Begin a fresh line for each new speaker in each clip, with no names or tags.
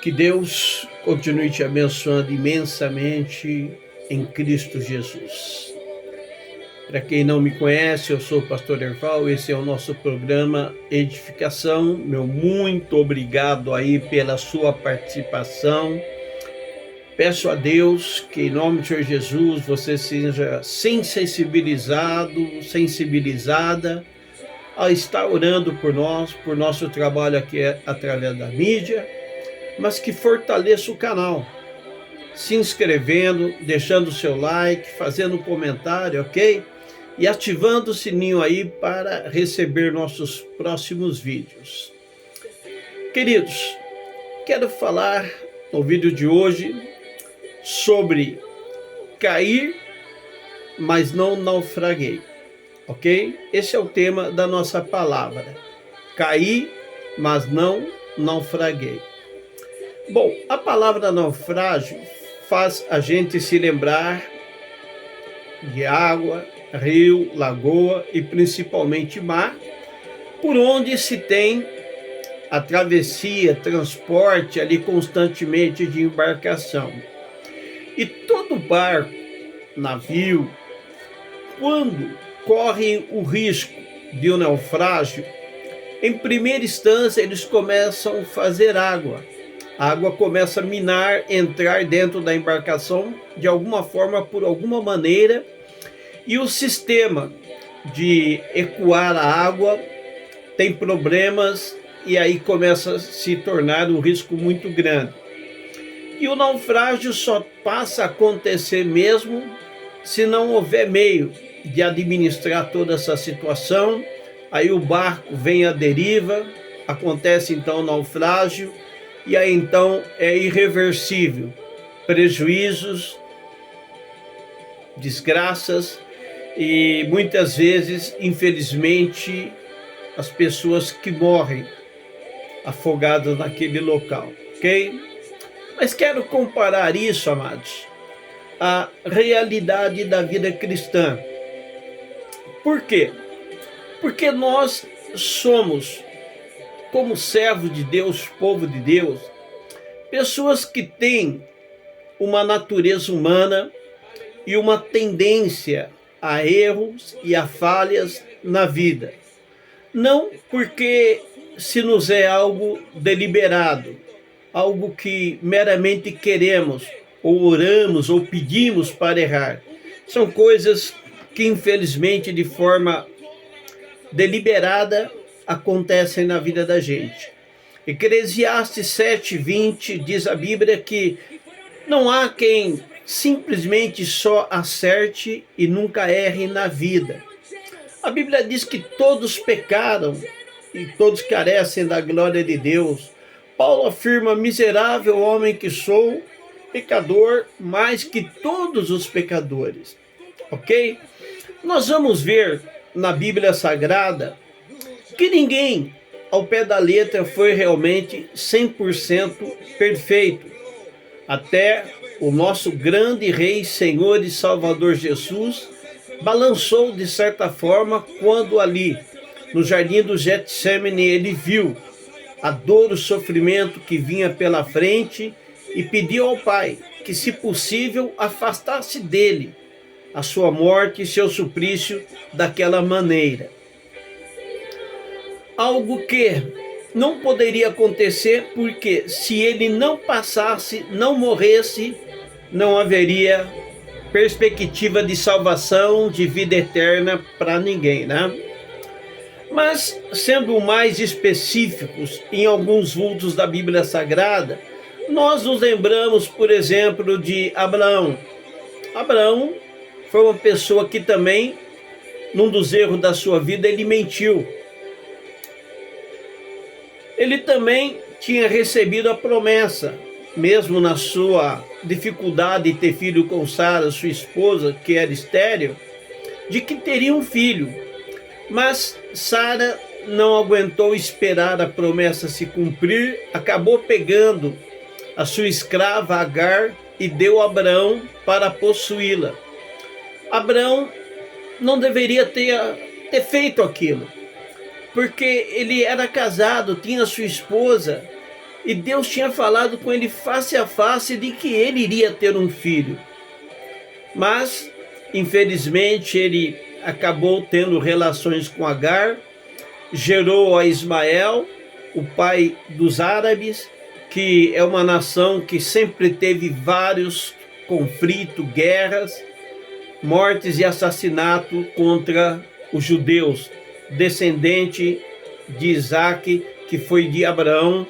Que Deus continue te abençoando imensamente em Cristo Jesus. Para quem não me conhece, eu sou o pastor Erval, esse é o nosso programa Edificação. Meu muito obrigado aí pela sua participação. Peço a Deus que em nome de Senhor Jesus você seja sensibilizada a estar orando por nós, por nosso trabalho aqui através da mídia, mas que fortaleça o canal, se inscrevendo, deixando o seu like, fazendo um comentário, ok? E ativando o sininho aí para receber nossos próximos vídeos. Queridos, quero falar no vídeo de hoje sobre cair, mas não naufraguei, ok? Esse é o tema da nossa palavra. Caí, mas não naufraguei. Bom, a palavra naufrágio faz a gente se lembrar de água, rio, lagoa e principalmente mar, por onde se tem a travessia, transporte ali constantemente de embarcação. E todo barco, navio, quando corre o risco de um naufrágio, em primeira instância eles começam a fazer água. A água começa a minar, entrar dentro da embarcação de alguma forma, por alguma maneira, e o sistema de ecoar a água tem problemas e aí começa a se tornar um risco muito grande. E o naufrágio só passa a acontecer mesmo se não houver meio de administrar toda essa situação. Aí o barco vem à deriva, acontece então o naufrágio, e aí então é irreversível. Prejuízos, desgraças e muitas vezes, infelizmente, as pessoas que morrem afogadas naquele local, ok? Mas quero comparar isso, amados, à realidade da vida cristã. Por quê? Porque nós somos, como servos de Deus, povo de Deus, pessoas que têm uma natureza humana e uma tendência a erros e a falhas na vida. Não porque se nos é algo deliberado, algo que meramente queremos, ou oramos, ou pedimos para errar. São coisas que, infelizmente, de forma deliberada, acontecem na vida da gente. Eclesiastes 7:20 diz a Bíblia que não há quem simplesmente só acerte e nunca erre na vida. A Bíblia diz que todos pecaram e todos carecem da glória de Deus. Paulo afirma: miserável homem que sou, pecador mais que todos os pecadores. Ok? Nós vamos ver na Bíblia Sagrada que ninguém ao pé da letra foi realmente 100% perfeito. Até o nosso grande Rei, Senhor e Salvador Jesus balançou de certa forma quando ali no jardim do Getsemane ele viu a dor, o sofrimento que vinha pela frente e pediu ao Pai que, se possível, afastasse dele a sua morte e seu suplício daquela maneira. Algo que não poderia acontecer, porque se ele não passasse, não morresse, não haveria perspectiva de salvação, de vida eterna para ninguém, né? Mas, sendo mais específicos em alguns vultos da Bíblia Sagrada, nós nos lembramos, por exemplo, de Abraão. Abraão foi uma pessoa que também, num dos erros da sua vida, ele mentiu. Ele também tinha recebido a promessa, mesmo na sua dificuldade de ter filho com Sara, sua esposa, que era estéril, de que teria um filho. Mas Sara não aguentou esperar a promessa se cumprir, acabou pegando a sua escrava Agar e deu a Abraão para possuí-la. Abraão não deveria ter feito aquilo, porque ele era casado, tinha sua esposa, e Deus tinha falado com ele face a face de que ele iria ter um filho. Mas, infelizmente, ele acabou tendo relações com Agar, gerou a Ismael, o pai dos árabes, que é uma nação que sempre teve vários conflitos, guerras, mortes e assassinato contra os judeus, descendente de Isaac, que foi de Abraão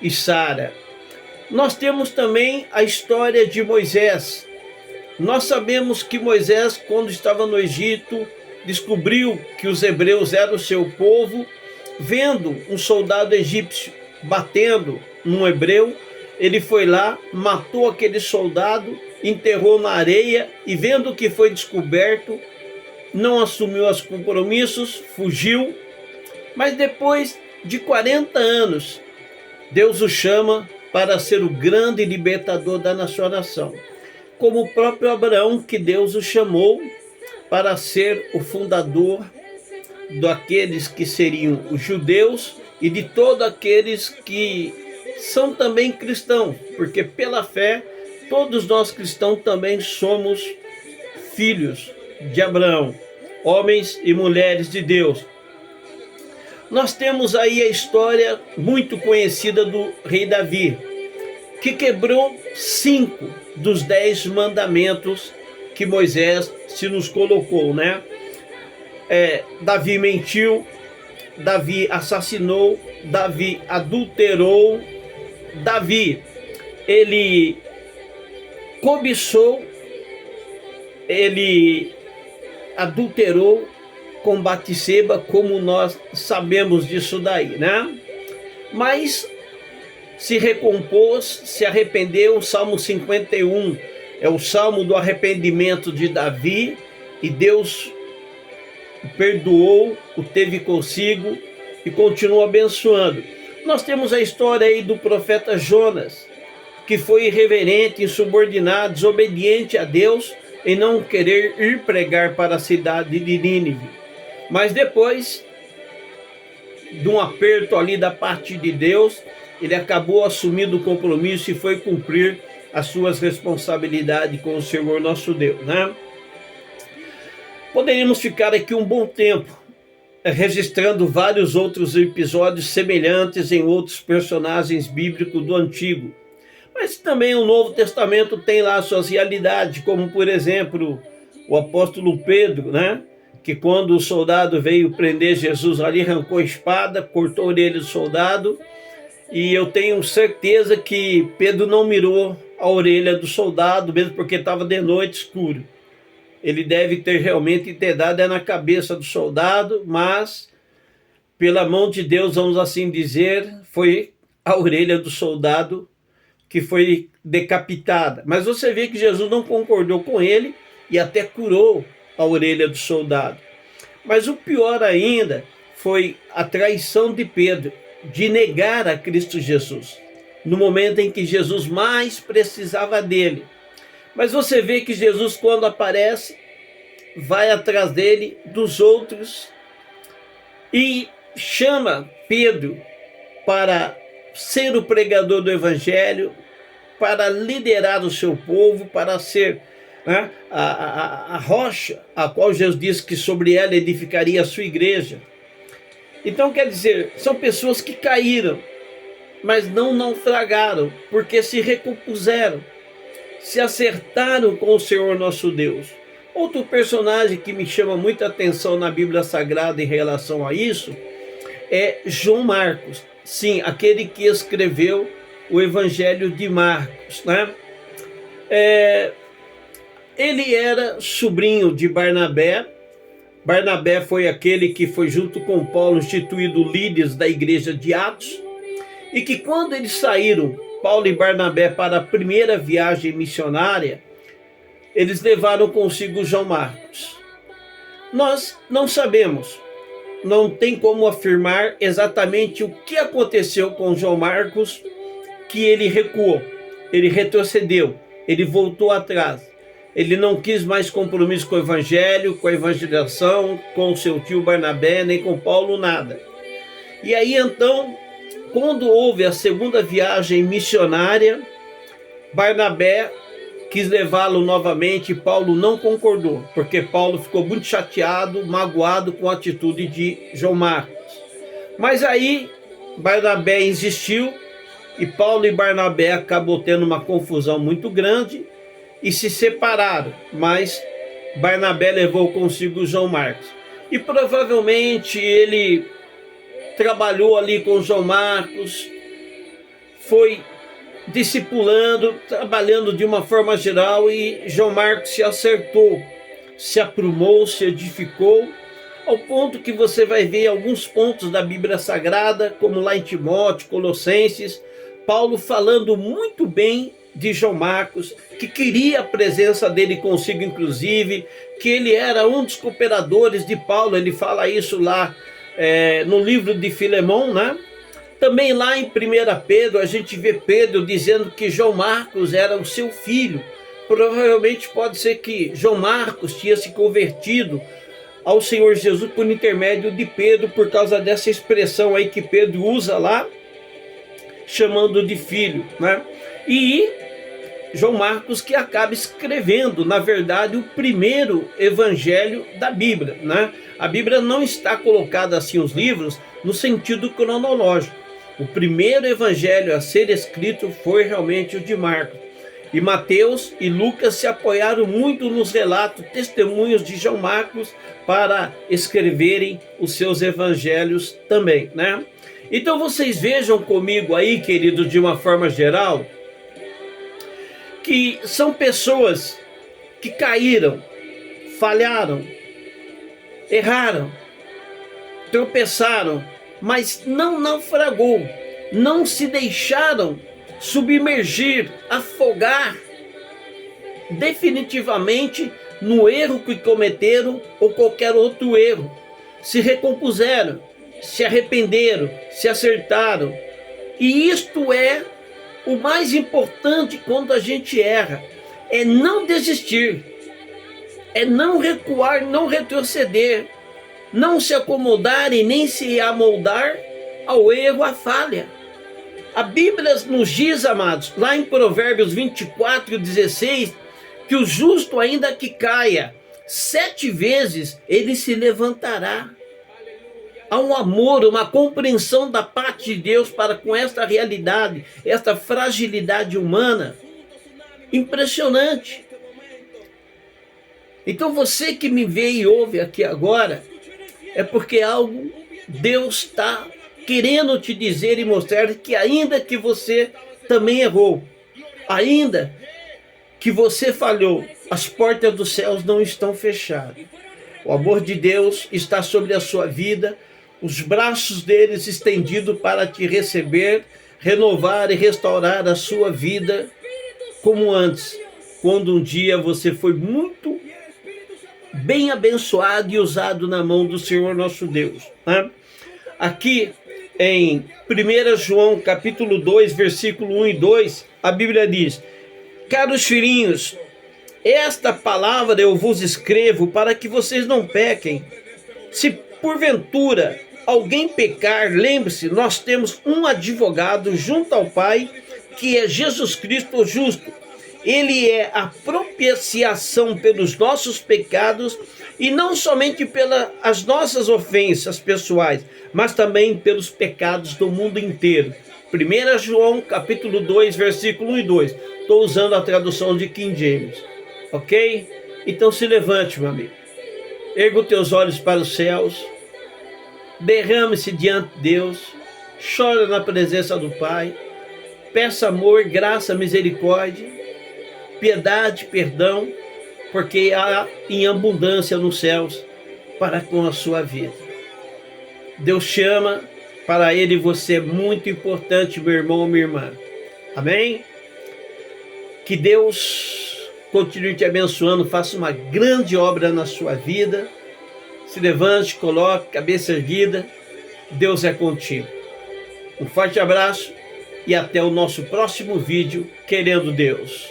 e Sara. Nós temos também a história de Moisés. Nós sabemos que Moisés, quando estava no Egito, descobriu que os hebreus eram o seu povo, vendo um soldado egípcio batendo num hebreu, ele foi lá, matou aquele soldado, enterrou na areia e, vendo que foi descoberto, não assumiu os compromissos, fugiu. Mas depois de 40 anos, Deus o chama para ser o grande libertador da sua nação. Como o próprio Abraão, que Deus o chamou para ser o fundador daqueles que seriam os judeus e de todos aqueles que são também cristãos, porque pela fé, todos nós cristãos também somos filhos de Abraão, homens e mulheres de Deus. Nós temos aí a história muito conhecida do rei Davi, que quebrou 5 dos 10 mandamentos que Moisés se nos colocou, né? Davi mentiu, Davi assassinou, Davi adulterou, Davi, ele cobiçou, ele adulterou com Batseba, como nós sabemos disso daí, né? Mas se recompôs, se arrependeu. O Salmo 51 é o Salmo do arrependimento de Davi, e Deus o perdoou, o teve consigo e continua abençoando. Nós temos a história aí do profeta Jonas, que foi irreverente, insubordinado, desobediente a Deus, em não querer ir pregar para a cidade de Nínive. Mas depois de um aperto ali da parte de Deus, ele acabou assumindo o compromisso e foi cumprir as suas responsabilidades com o Senhor nosso Deus, né? Poderíamos ficar aqui um bom tempo registrando vários outros episódios semelhantes em outros personagens bíblicos do Antigo. Mas também o Novo Testamento tem lá suas realidades, como por exemplo o apóstolo Pedro, né? Que quando o soldado veio prender Jesus ali, arrancou a espada, cortou a orelha do soldado, e eu tenho certeza que Pedro não mirou a orelha do soldado, mesmo porque estava de noite, escuro. Ele deve ter realmente dado na cabeça do soldado, mas pela mão de Deus, vamos assim dizer, foi a orelha do soldado que foi decapitada. Mas você vê que Jesus não concordou com ele e até curou a orelha do soldado. Mas o pior ainda foi a traição de Pedro, de negar a Cristo Jesus, no momento em que Jesus mais precisava dele. Mas você vê que Jesus, quando aparece, vai atrás dele, dos outros, e chama Pedro para ser o pregador do Evangelho, para liderar o seu povo, para ser, né, a rocha, a qual Jesus disse que sobre ela edificaria a sua igreja. Então, quer dizer, são pessoas que caíram, mas não naufragaram, porque se recompuseram, se acertaram com o Senhor nosso Deus. Outro personagem que me chama muita atenção na Bíblia Sagrada em relação a isso é João Marcos. Sim, aquele que escreveu o Evangelho de Marcos, né? Ele era sobrinho de Barnabé. Barnabé foi aquele que foi junto com Paulo instituído líderes da igreja de Atos, e que quando eles saíram, Paulo e Barnabé, para a primeira viagem missionária, eles levaram consigo João Marcos. Nós não sabemos, não tem como afirmar exatamente o que aconteceu com João Marcos, que ele recuou, ele retrocedeu, ele voltou atrás. Ele não quis mais compromisso com o Evangelho, com a evangelização, com seu tio Barnabé, nem com Paulo, nada. E aí então, quando houve a segunda viagem missionária, Barnabé quis levá-lo novamente e Paulo não concordou, porque Paulo ficou muito chateado, magoado com a atitude de João Marcos. Mas aí Barnabé insistiu e Paulo e Barnabé acabou tendo uma confusão muito grande e se separaram, mas Barnabé levou consigo João Marcos. E provavelmente ele trabalhou ali com João Marcos, foi discipulando, trabalhando de uma forma geral, e João Marcos se acertou, se aprumou, se edificou, ao ponto que você vai ver alguns pontos da Bíblia Sagrada, como lá em Timóteo, Colossenses, Paulo falando muito bem de João Marcos, que queria a presença dele consigo, inclusive, que ele era um dos cooperadores de Paulo. Ele fala isso lá no livro de Filemão, né? Também lá em 1 Pedro, a gente vê Pedro dizendo que João Marcos era o seu filho. Provavelmente pode ser que João Marcos tinha se convertido ao Senhor Jesus por intermédio de Pedro, por causa dessa expressão aí que Pedro usa lá, chamando de filho, né? E João Marcos que acaba escrevendo, na verdade, o primeiro evangelho da Bíblia, né? A Bíblia não está colocada assim, os livros, no sentido cronológico. O primeiro evangelho a ser escrito foi realmente o de Marcos. E Mateus e Lucas se apoiaram muito nos relatos, testemunhos de João Marcos para escreverem os seus evangelhos também, né? Então vocês vejam comigo aí, queridos, de uma forma geral, que são pessoas que caíram, falharam, erraram, tropeçaram, mas não naufragou, não se deixaram submergir, afogar definitivamente no erro que cometeram ou qualquer outro erro. Se recompuseram, se arrependeram, se acertaram. E isto é o mais importante quando a gente erra, é não desistir, é não recuar, não retroceder, não se acomodar e nem se amoldar ao erro, à falha. A Bíblia nos diz, amados, lá em Provérbios 24:16, que o justo, ainda que caia 7 vezes, ele se levantará. Há um amor, uma compreensão da parte de Deus para com esta realidade, esta fragilidade humana, impressionante. Então você que me vê e ouve aqui agora, é porque algo Deus está querendo te dizer e mostrar, que ainda que você também errou, ainda que você falhou, as portas dos céus não estão fechadas. O amor de Deus está sobre a sua vida, os braços deles estendidos para te receber, renovar e restaurar a sua vida como antes, quando um dia você foi muito bem abençoado e usado na mão do Senhor nosso Deus, né? Aqui em 1 João capítulo 2, versículo 1 e 2, a Bíblia diz: caros filhinhos, esta palavra eu vos escrevo para que vocês não pequem. Se porventura alguém pecar, lembre-se, nós temos um advogado junto ao Pai, que é Jesus Cristo o justo. Ele é a propiciação pelos nossos pecados, e não somente pelas nossas ofensas pessoais, mas também pelos pecados do mundo inteiro. 1 João capítulo 2, versículo 1 e 2. Estou usando a tradução de King James. Ok? Então se levante, meu amigo. Erga os teus olhos para os céus. Derrame-se diante de Deus. Chora na presença do Pai. Peça amor, graça, misericórdia, piedade, perdão, porque há em abundância nos céus para com a sua vida. Deus chama, para Ele você é muito importante, meu irmão, minha irmã. Amém? Que Deus continue te abençoando, faça uma grande obra na sua vida. Se levante, coloque cabeça erguida. Deus é contigo. Um forte abraço e até o nosso próximo vídeo, querendo Deus.